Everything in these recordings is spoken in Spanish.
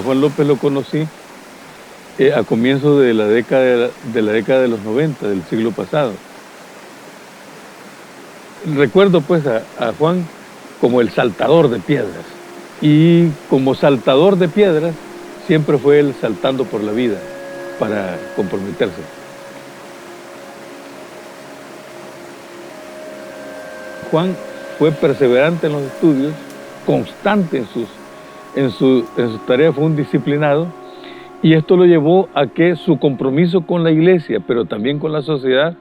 Juan López lo conocí a comienzos de la década de los 90 del siglo pasado. Recuerdo pues a Juan como el saltador de piedras, y como saltador de piedras siempre fue él saltando por la vida para comprometerse. Juan fue perseverante en los estudios, constante en sus tareas, fue un disciplinado, y esto lo llevó a que su compromiso con la iglesia, pero también con la sociedad,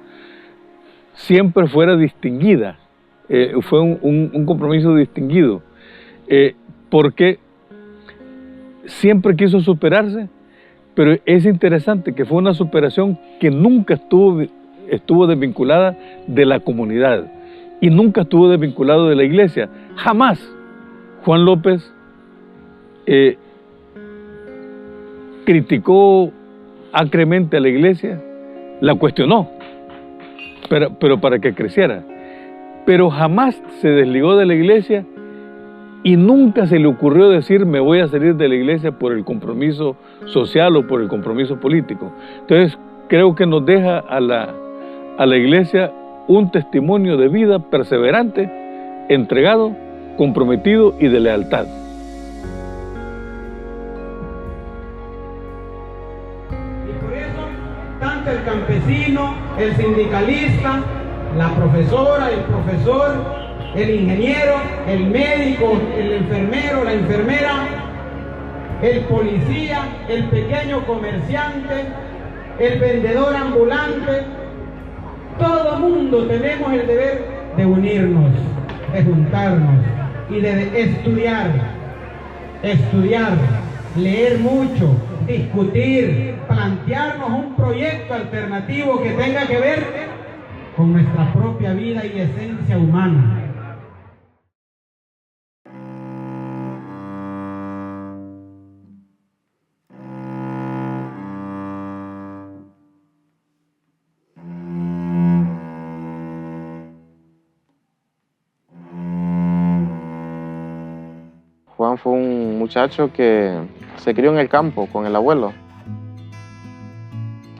siempre fuera distinguida. Fue un compromiso distinguido, porque siempre quiso superarse, pero es interesante que fue una superación que nunca estuvo desvinculada de la comunidad y nunca estuvo desvinculado de la iglesia. Jamás Juan López criticó acremente a la iglesia, la cuestionó, pero para que creciera. Pero jamás se desligó de la iglesia y nunca se le ocurrió decir me voy a salir de la iglesia por el compromiso social o por el compromiso político. Entonces creo que nos deja a la iglesia un testimonio de vida perseverante, entregado, comprometido y de lealtad. Y por eso, tanto el campesino, el sindicalista, la profesora, el profesor, el ingeniero, el médico, el enfermero, la enfermera, el policía, el pequeño comerciante, el vendedor ambulante, todo mundo tenemos el deber de unirnos, de juntarnos y de estudiar, leer mucho, discutir, plantearnos un proyecto alternativo que tenga que ver con nuestra propia vida y esencia humana. Juan fue un muchacho que se crió en el campo con el abuelo.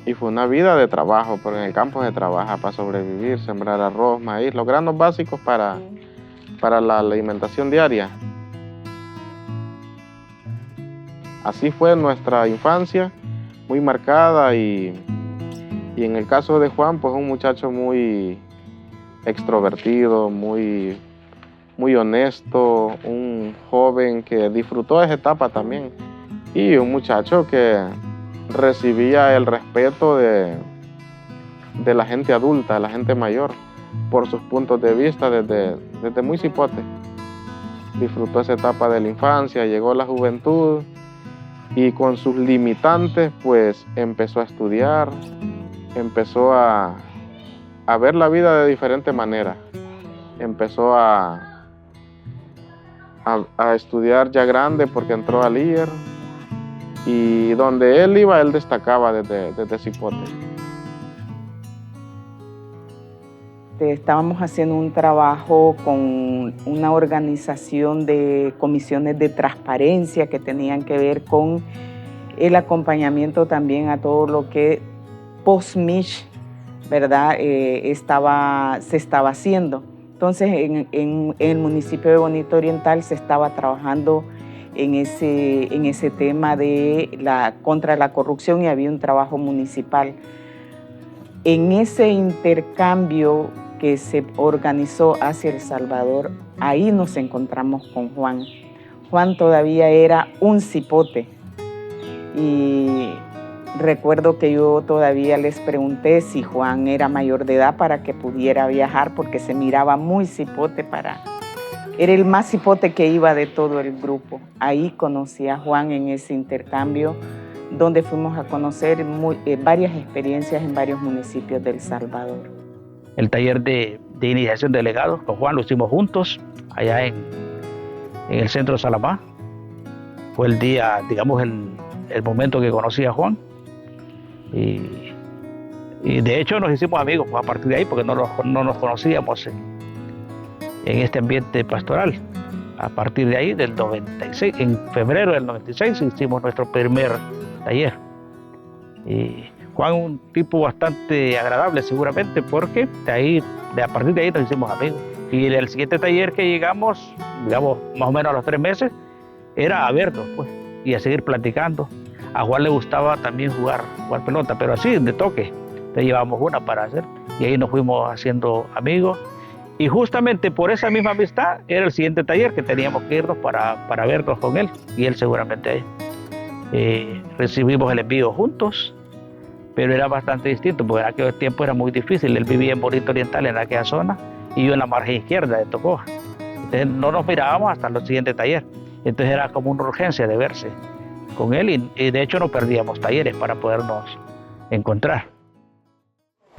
Y fue una vida de trabajo, pero en el campo se trabaja para sobrevivir, sembrar arroz, maíz, los granos básicos para la alimentación diaria. Así fue nuestra infancia, muy marcada, y en el caso de Juan, pues un muchacho muy extrovertido, muy honesto, un joven que disfrutó esa etapa también, y un muchacho que recibía el respeto de la gente adulta, de la gente mayor, por sus puntos de vista desde muy cipote. Disfrutó esa etapa de la infancia, llegó la juventud y con sus limitantes pues empezó a estudiar, empezó a ver la vida de diferente manera. Empezó a estudiar ya grande porque entró al IER, y donde él iba, él destacaba desde cipote. Estábamos haciendo un trabajo con una organización de comisiones de transparencia que tenían que ver con el acompañamiento también a todo lo que post-MISH, ¿verdad? Se estaba haciendo. Entonces, en el municipio de Bonito Oriental se estaba trabajando en ese tema contra la corrupción, y había un trabajo municipal. En ese intercambio que se organizó hacia El Salvador, ahí nos encontramos con Juan. Juan todavía era un cipote, y recuerdo que yo todavía les pregunté si Juan era mayor de edad para que pudiera viajar, porque se miraba muy cipote Era el más cipote que iba de todo el grupo. Ahí conocí a Juan en ese intercambio, donde fuimos a conocer varias experiencias en varios municipios de El Salvador. El taller de iniciación de legados con Juan lo hicimos juntos, allá en el centro de Salamá. Fue el día, digamos, el momento que conocí a Juan. Y de hecho nos hicimos amigos a partir de ahí, porque no nos conocíamos en este ambiente pastoral. A partir de ahí, del 96, en febrero del 96, hicimos nuestro primer taller. Y Juan, un tipo bastante agradable seguramente, porque a partir de ahí nos hicimos amigos. Y el siguiente taller que llegamos, digamos, más o menos a los 3 meses, era a vernos, pues, y a seguir platicando. A Juan le gustaba también jugar pelota, pero así, de toque. Le llevamos una para hacer, y ahí nos fuimos haciendo amigos. Y justamente por esa misma amistad era el siguiente taller que teníamos que irnos para vernos con él, y él seguramente ahí. Recibimos el envío juntos, pero era bastante distinto, porque en aquel tiempo era muy difícil. Él vivía en Bonito Oriental, en aquella zona, y yo en la margen izquierda de Tocoa. Entonces no nos mirábamos hasta el siguiente taller. Entonces era como una urgencia de verse con él, y de hecho no perdíamos talleres para podernos encontrar.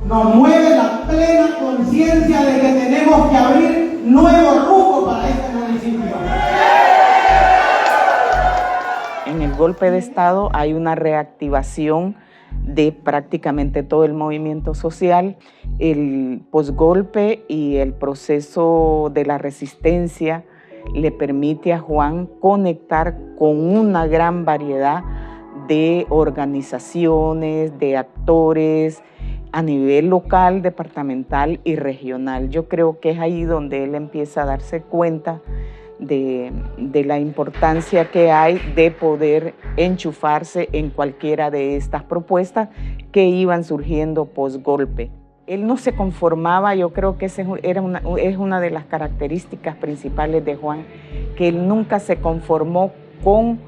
Nos mueve la plena conciencia de que tenemos que abrir nuevos rumbos para este municipio. En el golpe de Estado hay una reactivación de prácticamente todo el movimiento social. El posgolpe y el proceso de la resistencia le permite a Juan conectar con una gran variedad de organizaciones, de actores, a nivel local, departamental y regional. Yo creo que es ahí donde él empieza a darse cuenta de la importancia que hay de poder enchufarse en cualquiera de estas propuestas que iban surgiendo posgolpe. Él no se conformaba, yo creo que es una de las características principales de Juan, que él nunca se conformó con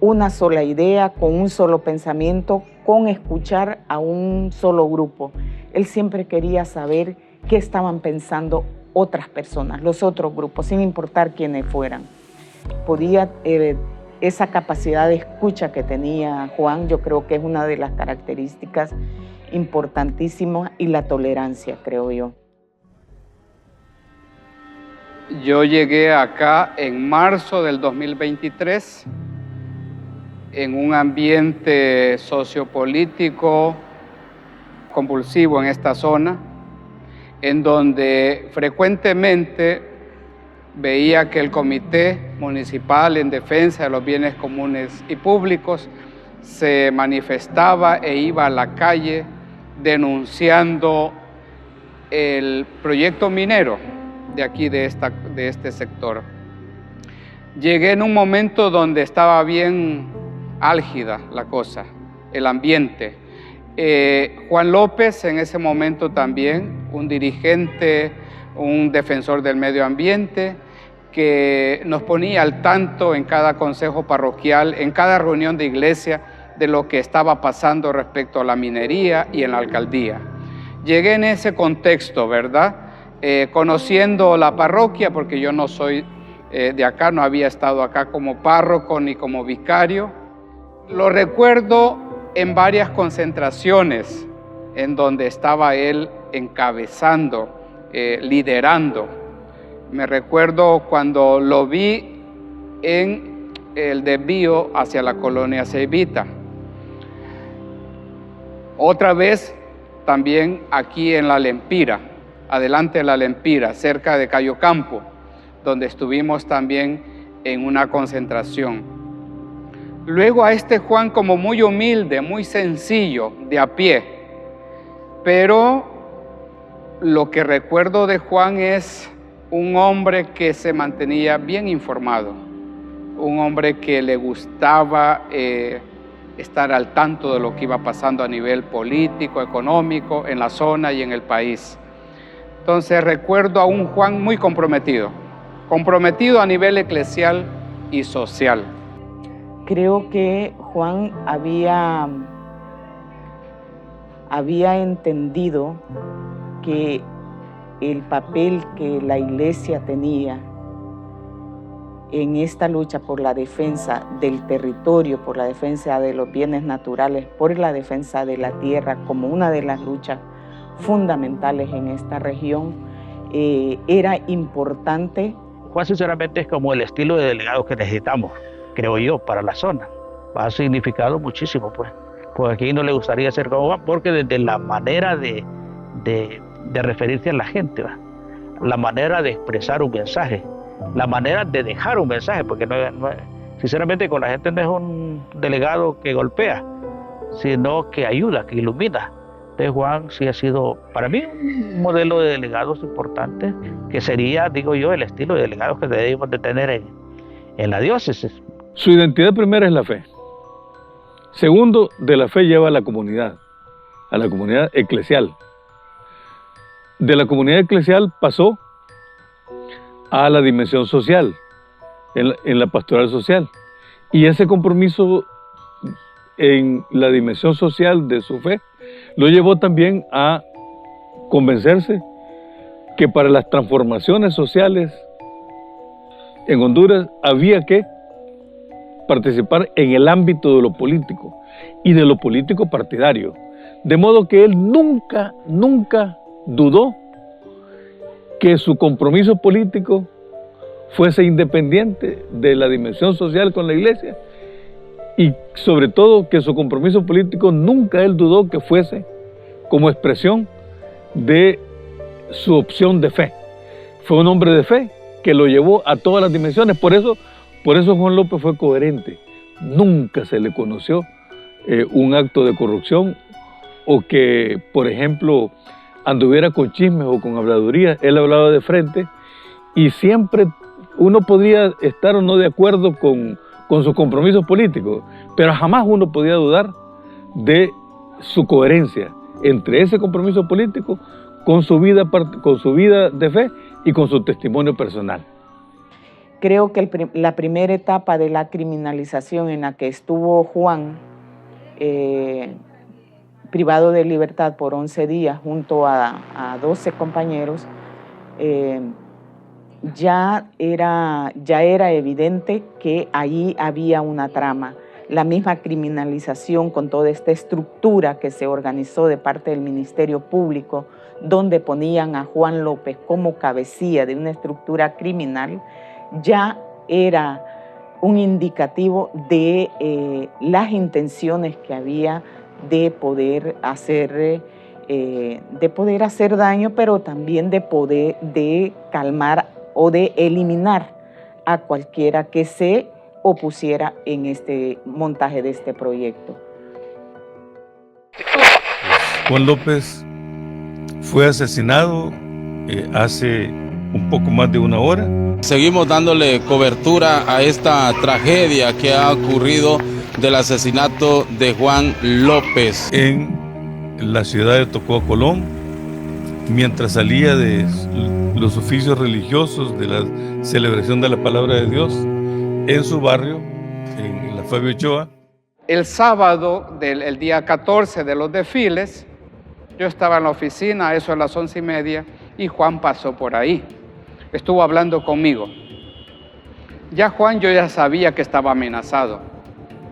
una sola idea, con un solo pensamiento, con escuchar a un solo grupo. Él siempre quería saber qué estaban pensando otras personas, los otros grupos, sin importar quiénes fueran. Esa capacidad de escucha que tenía Juan, yo creo que es una de las características importantísimas, y la tolerancia, creo yo. Yo llegué acá en marzo del 2023 en un ambiente sociopolítico convulsivo en esta zona, en donde frecuentemente veía que el Comité Municipal en Defensa de los Bienes Comunes y Públicos se manifestaba e iba a la calle denunciando el proyecto minero de aquí, de este sector. Llegué en un momento donde estaba bien álgida la cosa, el ambiente. Juan López en ese momento también, un dirigente, un defensor del medio ambiente, que nos ponía al tanto en cada consejo parroquial, en cada reunión de iglesia, de lo que estaba pasando respecto a la minería y en la alcaldía. Llegué en ese contexto, ¿verdad? Conociendo la parroquia, porque yo no soy de acá, no había estado acá como párroco ni como vicario. Lo recuerdo en varias concentraciones en donde estaba él encabezando, liderando. Me recuerdo cuando lo vi en el desvío hacia la colonia Ceibita. Otra vez también aquí en La Lempira, adelante de La Lempira, cerca de Cayo Campo, donde estuvimos también en una concentración. Luego a este Juan como muy humilde, muy sencillo, de a pie. Pero lo que recuerdo de Juan es un hombre que se mantenía bien informado, un hombre que le gustaba estar al tanto de lo que iba pasando a nivel político, económico, en la zona y en el país. Entonces recuerdo a un Juan muy comprometido a nivel eclesial y social. Creo que Juan había entendido que el papel que la Iglesia tenía en esta lucha por la defensa del territorio, por la defensa de los bienes naturales, por la defensa de la tierra, como una de las luchas fundamentales en esta región, era importante. Juan sinceramente es como el estilo de delegado que necesitamos, creo yo, para la zona. Ha significado muchísimo, pues. Pues aquí no le gustaría ser como Juan, porque desde la manera de referirse a la gente, ¿va? La manera de expresar un mensaje, la manera de dejar un mensaje, porque sinceramente con la gente no es un delegado que golpea, sino que ayuda, que ilumina. Entonces Juan sí ha sido para mí un modelo de delegados importante, que sería, digo yo, el estilo de delegados que debemos de tener en la diócesis. Su identidad primera es la fe. Segundo, de la fe lleva a la comunidad eclesial. De la comunidad eclesial pasó a la dimensión social, en la pastoral social. Y ese compromiso en la dimensión social de su fe lo llevó también a convencerse que para las transformaciones sociales en Honduras había que participar en el ámbito de lo político y de lo político partidario. De modo que él nunca dudó que su compromiso político fuese independiente de la dimensión social con la Iglesia, y sobre todo que su compromiso político nunca él dudó que fuese como expresión de su opción de fe. Fue un hombre de fe que lo llevó a todas las dimensiones. Por eso Juan López fue coherente. Nunca se le conoció un acto de corrupción o que, por ejemplo, anduviera con chismes o con habladurías. Él hablaba de frente y siempre uno podría estar o no de acuerdo con sus compromisos políticos, pero jamás uno podía dudar de su coherencia entre ese compromiso político con su vida de fe y con su testimonio personal. Creo que la primera etapa de la criminalización en la que estuvo Juan privado de libertad por 11 días junto a 12 compañeros, ya era evidente que ahí había una trama. La misma criminalización con toda esta estructura que se organizó de parte del Ministerio Público, donde ponían a Juan López como cabecilla de una estructura criminal, ya era un indicativo de las intenciones que había de poder hacer daño, pero también de calmar o de eliminar a cualquiera que se opusiera en este montaje de este proyecto. Juan López fue asesinado hace un poco más de una hora. Seguimos dándole cobertura a esta tragedia que ha ocurrido del asesinato de Juan López en la ciudad de Tocó, Colón, mientras salía de los oficios religiosos de la celebración de la palabra de Dios en su barrio, en la Fabio Ochoa. El sábado del día 14 de los desfiles, yo estaba en la oficina, eso a las 11:30, y Juan pasó por ahí. Estuvo hablando conmigo. Yo ya sabía que estaba amenazado.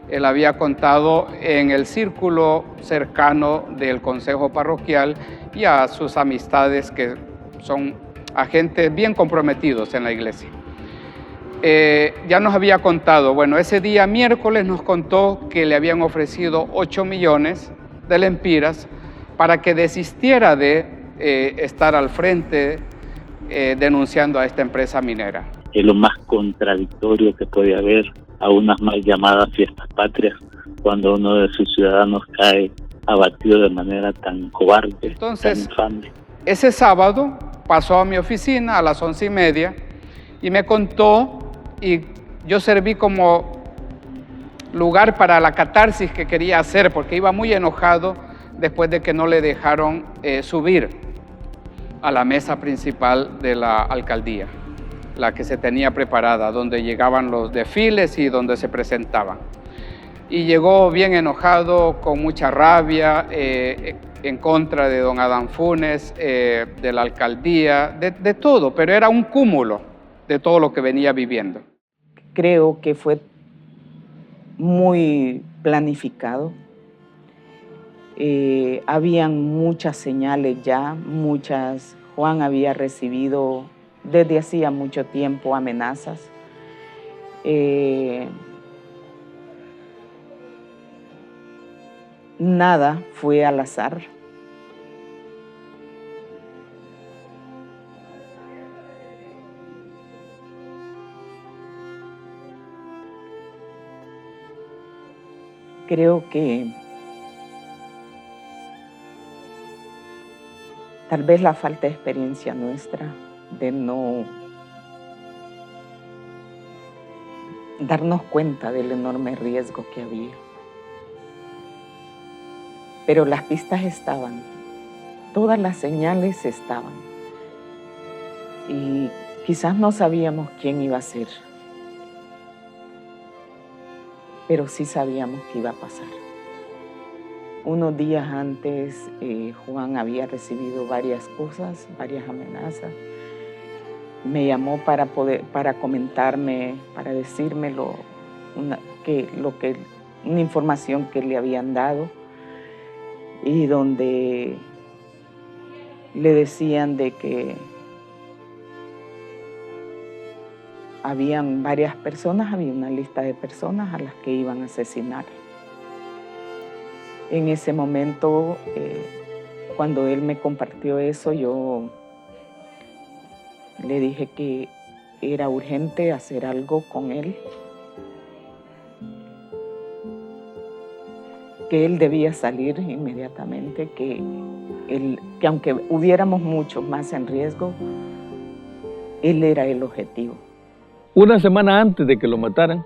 Él había contado en el círculo cercano del consejo parroquial y a sus amistades que son agentes bien comprometidos en la iglesia. Ya nos había contado, bueno, ese día miércoles nos contó que le habían ofrecido 8 millones de lempiras para que desistiera de estar al frente denunciando a esta empresa minera. Es lo más contradictorio que puede haber a unas mal llamadas fiestas patrias cuando uno de sus ciudadanos cae abatido de manera tan cobarde. Entonces, tan infame. Ese sábado pasó a mi oficina a las 11:30 y me contó, y yo serví como lugar para la catarsis que quería hacer, porque iba muy enojado después de que no le dejaron subir a la mesa principal de la alcaldía, la que se tenía preparada, donde llegaban los desfiles y donde se presentaban. Y llegó bien enojado, con mucha rabia, en contra de don Adán Funes, de la alcaldía, de todo, pero era un cúmulo de todo lo que venía viviendo. Creo que fue muy planificado. Habían muchas señales ya, Juan había recibido desde hacía mucho tiempo amenazas. Nada fue al azar. creo que tal vez la falta de experiencia nuestra, de no darnos cuenta del enorme riesgo que había. Pero las pistas estaban, todas las señales estaban. Y quizás no sabíamos quién iba a ser, pero sí sabíamos que iba a pasar. Unos días antes, Juan había recibido varias cosas, varias amenazas. Me llamó para comentarme, para decirme una información que le habían dado, y donde le decían de que habían varias personas, había una lista de personas a las que iban a asesinar. En ese momento, cuando él me compartió eso, yo le dije que era urgente hacer algo con él, que él debía salir inmediatamente, que aunque hubiéramos muchos más en riesgo, él era el objetivo. Una semana antes de que lo mataran,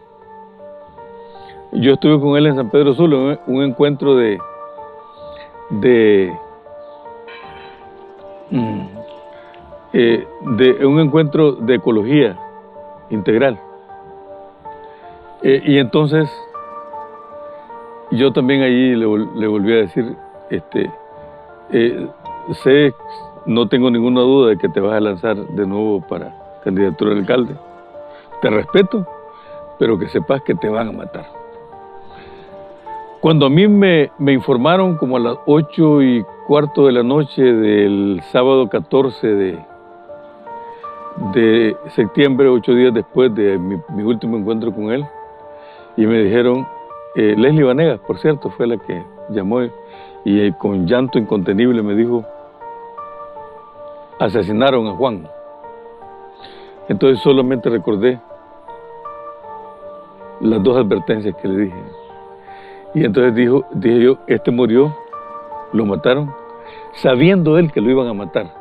yo estuve con él en San Pedro Sula, un encuentro de ecología integral. Y entonces yo también allí le volví a decir, no tengo ninguna duda de que te vas a lanzar de nuevo para candidatura de alcalde. Te respeto, pero que sepas que te van a matar. Cuando a mí me informaron como a las 8:15 de la noche del sábado 14 de septiembre, 8 días después de mi último encuentro con él, y me dijeron, Leslie Vanegas, por cierto, fue la que llamó y con llanto incontenible me dijo, asesinaron a Juan. Entonces solamente recordé las dos advertencias que le dije. Y entonces dije yo, murió, lo mataron, sabiendo él que lo iban a matar.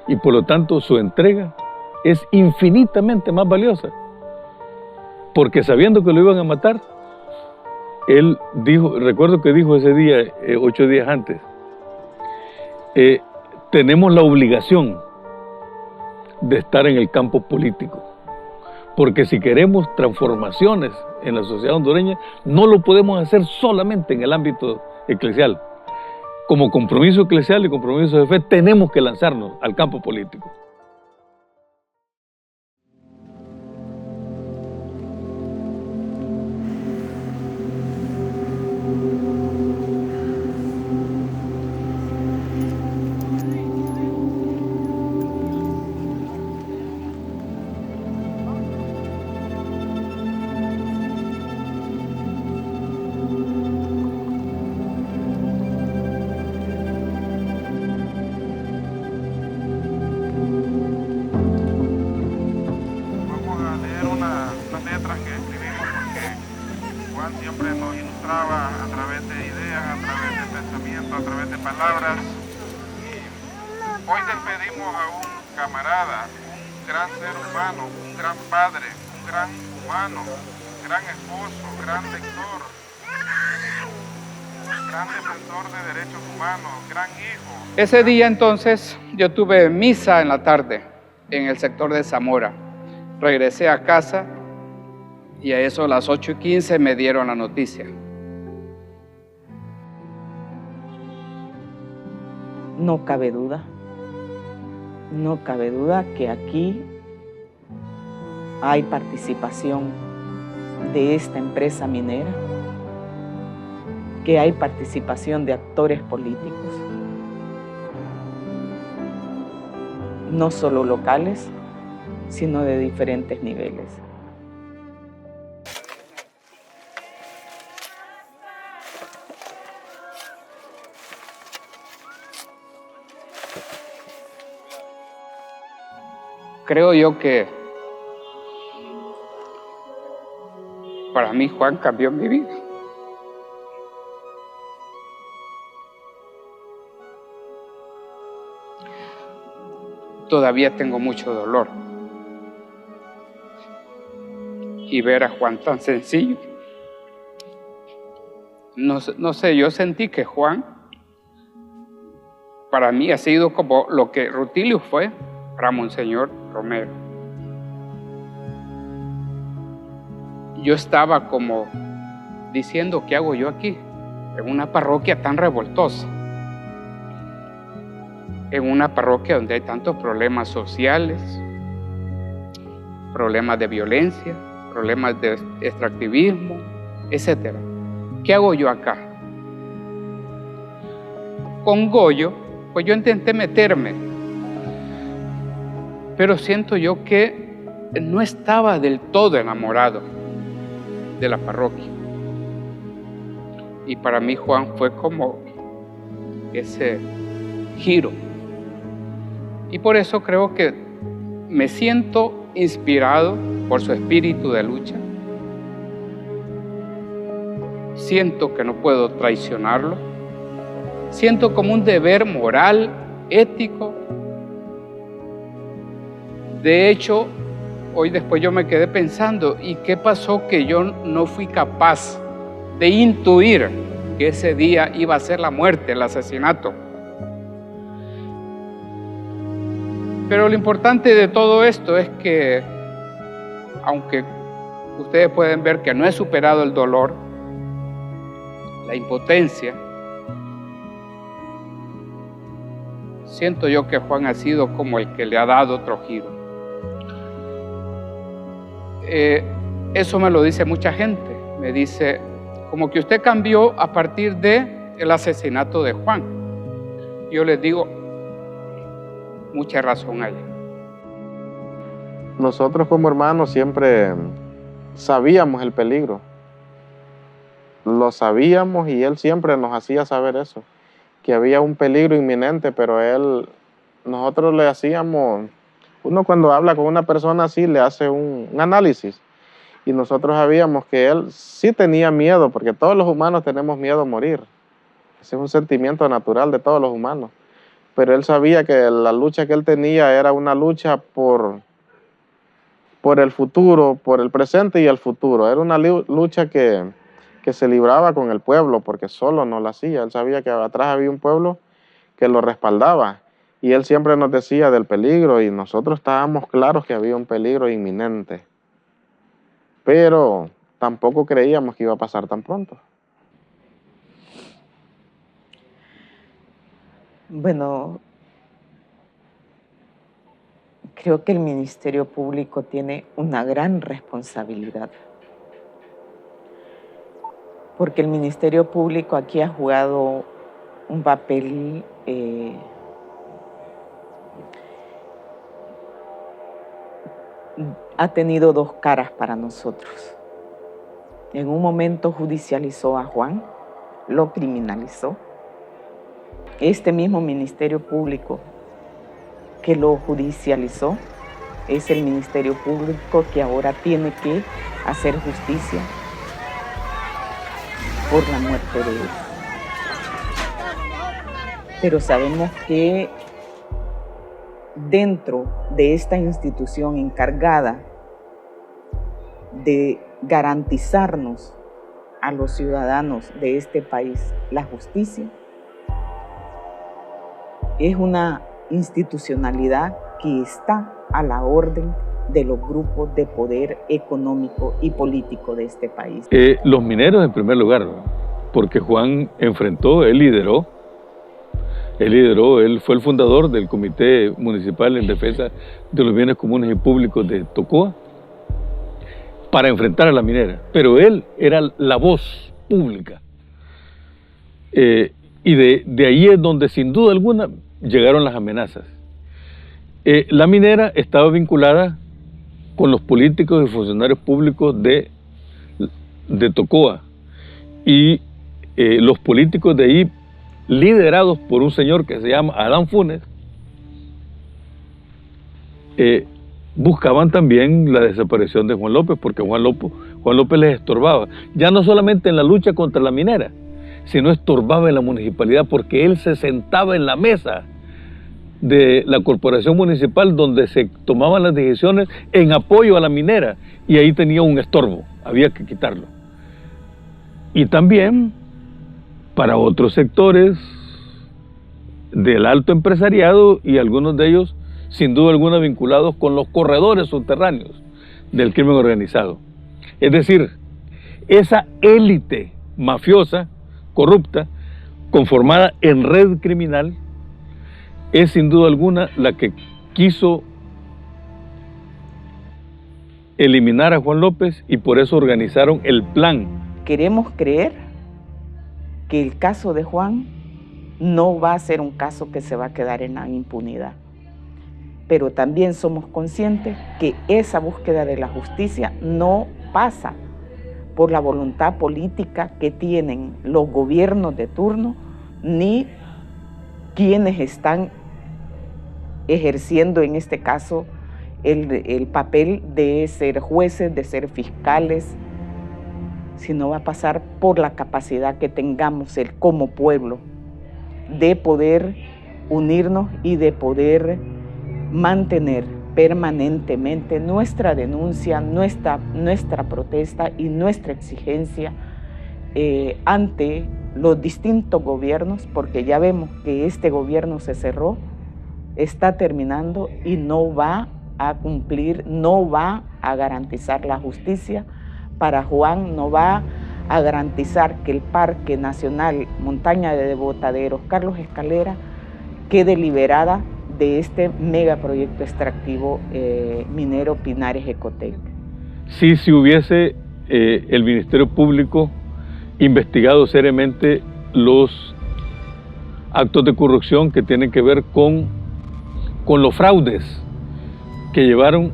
Y por lo tanto su entrega es infinitamente más valiosa. Porque sabiendo que lo iban a matar, él dijo, recuerdo que dijo ese día, 8 días antes, tenemos la obligación de estar en el campo político. Porque si queremos transformaciones en la sociedad hondureña, no lo podemos hacer solamente en el ámbito eclesial. Como compromiso eclesial y compromiso de fe, tenemos que lanzarnos al campo político. Siempre nos ilustraba a través de ideas, a través de pensamientos, a través de palabras. Y hoy despedimos a un camarada, un gran ser humano, un gran padre, un gran humano, gran esposo, gran lector, gran defensor de derechos humanos, gran hijo. Ese día entonces yo tuve misa en la tarde en el sector de Zamora. Regresé a casa y a eso a las 8:15 me dieron la noticia. No cabe duda que aquí hay participación de esta empresa minera, que hay participación de actores políticos, no solo locales, sino de diferentes niveles. Creo yo que para mí Juan cambió mi vida. todavía tengo mucho dolor. Y ver a Juan tan sencillo. No sé, yo sentí que Juan, para mí ha sido como lo que Rutilio fue para Monseñor Romero. Yo estaba como diciendo, ¿qué hago yo aquí? En una parroquia tan revoltosa. En una parroquia donde hay tantos problemas sociales, problemas de violencia, problemas de extractivismo, etc. ¿Qué hago yo acá? Con Goyo, pues yo intenté meterme, pero siento yo que no estaba del todo enamorado de la parroquia. Y para mí Juan fue como ese giro. Y por eso creo que me siento inspirado por su espíritu de lucha. Siento que no puedo traicionarlo. Siento como un deber moral, ético. De hecho, hoy después yo me quedé pensando, ¿y qué pasó que yo no fui capaz de intuir que ese día iba a ser la muerte, el asesinato? Pero lo importante de todo esto es que, aunque ustedes pueden ver que no he superado el dolor, la impotencia, siento yo que Juan ha sido como el que le ha dado otro giro. Eso me lo dice mucha gente. Me dice, como que usted cambió a partir del asesinato de Juan. Yo les digo, mucha razón hay. Nosotros como hermanos siempre sabíamos el peligro. Lo sabíamos y él siempre nos hacía saber eso, que había un peligro inminente, pero nosotros le hacíamos, uno cuando habla con una persona así le hace un análisis, y nosotros sabíamos que él sí tenía miedo, porque todos los humanos tenemos miedo a morir. Ese es un sentimiento natural de todos los humanos. Pero él sabía que la lucha que él tenía era una lucha por el futuro, por el presente y el futuro. Era una lucha que se libraba con el pueblo, porque solo no la hacía. Él sabía que atrás había un pueblo que lo respaldaba. Y él siempre nos decía del peligro, y nosotros estábamos claros que había un peligro inminente. Pero tampoco creíamos que iba a pasar tan pronto. Bueno, creo que el Ministerio Público tiene una gran responsabilidad, porque el Ministerio Público aquí ha jugado un papel ha tenido dos caras para nosotros. En un momento judicializó a Juan, lo criminalizó. Este mismo Ministerio Público que lo judicializó es el Ministerio Público que ahora tiene que hacer justicia por la muerte de él. Pero sabemos que dentro de esta institución encargada de garantizarnos a los ciudadanos de este país la justicia, es una institucionalidad que está a la orden de los grupos de poder económico y político de este país. Los mineros en primer lugar, ¿no? Porque Juan él lideró, él fue el fundador del Comité Municipal en Defensa de los Bienes Comunes y Públicos de Tocoa para enfrentar a la minera, pero él era la voz pública. Y de ahí es donde sin duda alguna llegaron las amenazas. La minera estaba vinculada con los políticos y funcionarios públicos de Tocoa, y los políticos de ahí, liderados por un señor que se llama Adán Funes, buscaban también la desaparición de Juan López, porque Juan López les estorbaba, ya no solamente en la lucha contra la minera, sino estorbaba en la municipalidad, porque él se sentaba en la mesa de la corporación municipal donde se tomaban las decisiones en apoyo a la minera, y ahí tenía un estorbo, había que quitarlo. Y también para otros sectores del alto empresariado, y algunos de ellos sin duda alguna vinculados con los corredores subterráneos del crimen organizado. Es decir, esa élite mafiosa, corrupta, conformada en red criminal, es sin duda alguna la que quiso eliminar a Juan López, y por eso organizaron el plan. Queremos creer que el caso de Juan no va a ser un caso que se va a quedar en la impunidad, pero también somos conscientes que esa búsqueda de la justicia no pasa por la voluntad política que tienen los gobiernos de turno, ni quienes están ejerciendo en este caso el papel de ser jueces, de ser fiscales, sino va a pasar por la capacidad que tengamos como pueblo de poder unirnos y de poder mantener permanentemente nuestra denuncia, nuestra protesta y nuestra exigencia ante los distintos gobiernos, porque ya vemos que este gobierno se cerró, está terminando y no va a cumplir, no va a garantizar la justicia para Juan, no va a garantizar que el Parque Nacional Montaña de Botaderos Carlos Escalera quede liberada de este megaproyecto extractivo minero Pinares Ecotec. Si hubiese el Ministerio Público investigado seriamente los actos de corrupción que tienen que ver con los fraudes que llevaron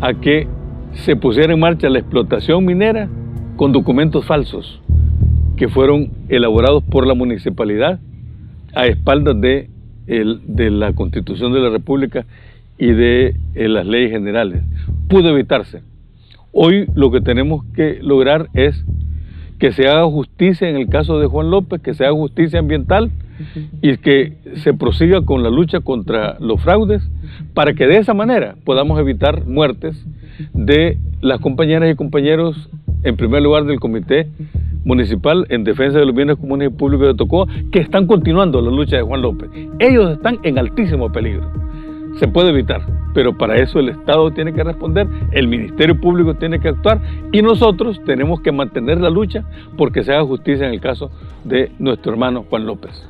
a que se pusiera en marcha la explotación minera con documentos falsos que fueron elaborados por la municipalidad a espaldas de la Constitución de la República y de las leyes generales. Pudo evitarse. Hoy lo que tenemos que lograr es que se haga justicia en el caso de Juan López, que se haga justicia ambiental y que se prosiga con la lucha contra los fraudes, para que de esa manera podamos evitar muertes de las compañeras y compañeros, en primer lugar del Comité Municipal en Defensa de los Bienes Comunes y Públicos de Tocoa, que están continuando la lucha de Juan López. Ellos están en altísimo peligro. Se puede evitar, pero para eso el Estado tiene que responder, el Ministerio Público tiene que actuar, y nosotros tenemos que mantener la lucha porque se haga justicia en el caso de nuestro hermano Juan López.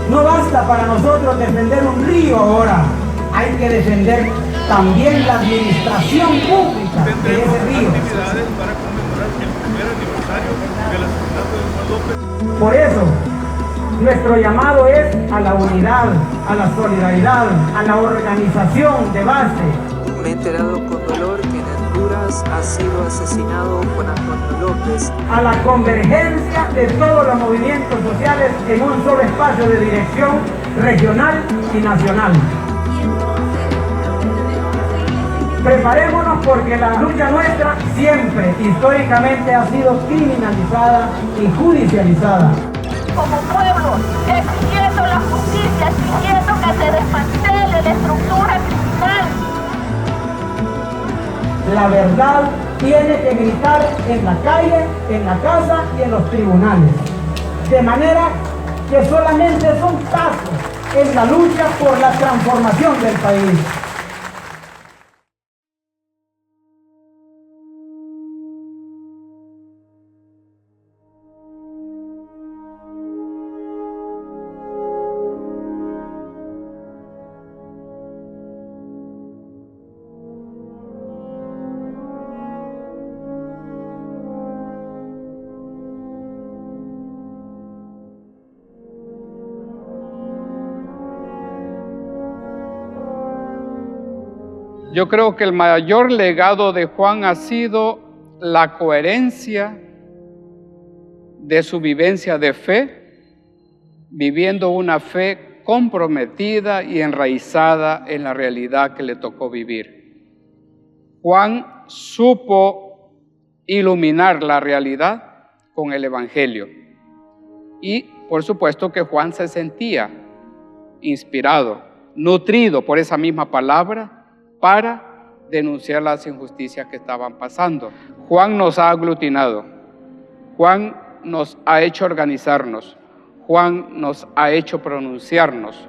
No basta para nosotros defender un río ahora, hay que defender también la administración pública de ese río. Para conmemorar el primer aniversario del asesinato de Juan López. Por eso, nuestro llamado es a la unidad, a la solidaridad, a la organización de base. Me he enterado con dolor que en Honduras ha sido asesinado Juan Antonio López. A la convergencia de todos los movimientos sociales en un solo espacio de dirección regional y nacional. Preparémonos porque la lucha nuestra siempre, históricamente, ha sido criminalizada y judicializada. Como pueblo, exigiendo la justicia, exigiendo que se desmantele la estructura criminal. La verdad tiene que gritar en la calle, en la casa y en los tribunales. De manera que solamente es un paso en la lucha por la transformación del país. Yo creo que el mayor legado de Juan ha sido la coherencia de su vivencia de fe, viviendo una fe comprometida y enraizada en la realidad que le tocó vivir. Juan supo iluminar la realidad con el Evangelio. Y por supuesto que Juan se sentía inspirado, nutrido por esa misma palabra para denunciar las injusticias que estaban pasando. Juan nos ha aglutinado, Juan nos ha hecho organizarnos, Juan nos ha hecho pronunciarnos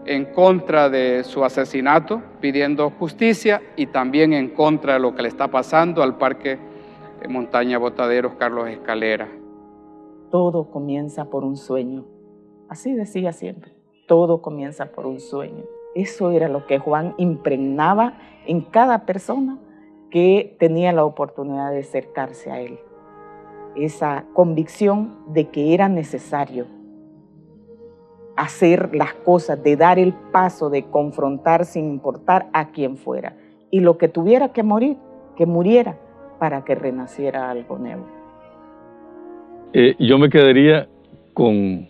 en contra de su asesinato, pidiendo justicia, y también en contra de lo que le está pasando al Parque Montaña Botaderos Carlos Escalera. Todo comienza por un sueño. Así decía siempre, todo comienza por un sueño. Eso era lo que Juan impregnaba en cada persona que tenía la oportunidad de acercarse a él. Esa convicción de que era necesario hacer las cosas, de dar el paso, de confrontar sin importar a quién fuera. Y lo que tuviera que morir, que muriera para que renaciera algo nuevo. Yo me quedaría con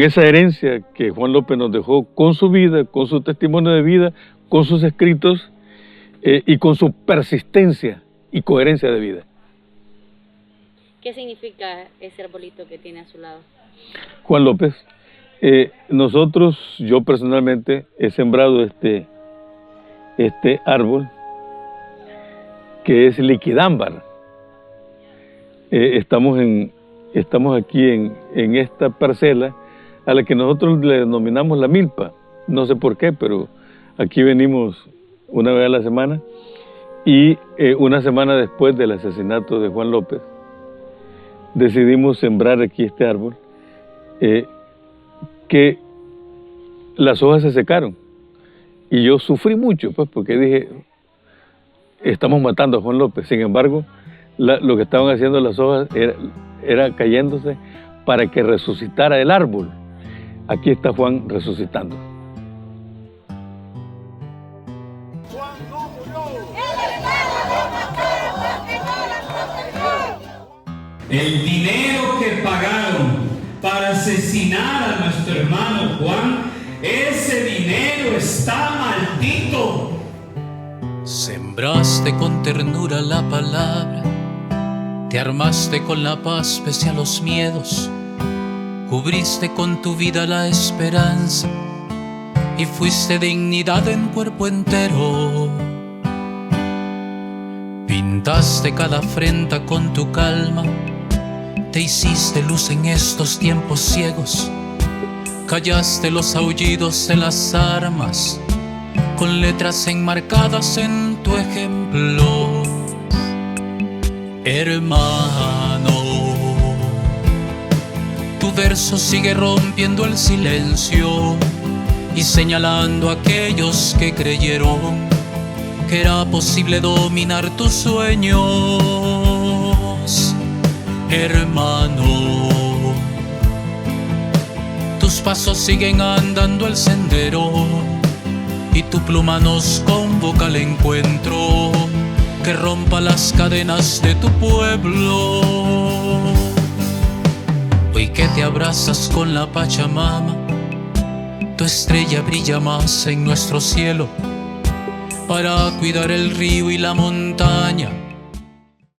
esa herencia que Juan López nos dejó con su vida, con su testimonio de vida, con sus escritos y con su persistencia y coherencia de vida. ¿Qué significa ese arbolito que tiene a su lado? Juan López, nosotros, yo personalmente he sembrado este árbol que es liquidámbar. Estamos aquí en esta parcela a la que nosotros le denominamos la milpa. No sé por qué, pero aquí venimos una vez a la semana, y una semana después del asesinato de Juan López decidimos sembrar aquí este árbol, que las hojas se secaron y yo sufrí mucho, pues, porque dije, estamos matando a Juan López. Sin embargo, lo que estaban haciendo las hojas era cayéndose para que resucitara el árbol. Aquí está Juan resucitando. El dinero que pagaron para asesinar a nuestro hermano Juan, ese dinero está maldito. Sembraste con ternura la palabra, te armaste con la paz pese a los miedos, cubriste con tu vida la esperanza y fuiste dignidad en cuerpo entero. Pintaste cada afrenta con tu calma, te hiciste luz en estos tiempos ciegos, callaste los aullidos de las armas con letras enmarcadas en tu ejemplo. Hermano, tu verso sigue rompiendo el silencio y señalando a aquellos que creyeron que era posible dominar tus sueños. Hermano, tus pasos siguen andando el sendero y tu pluma nos convoca al encuentro que rompa las cadenas de tu pueblo. Hoy que te abrazas con la Pachamama, tu estrella brilla más en nuestro cielo para cuidar el río y la montaña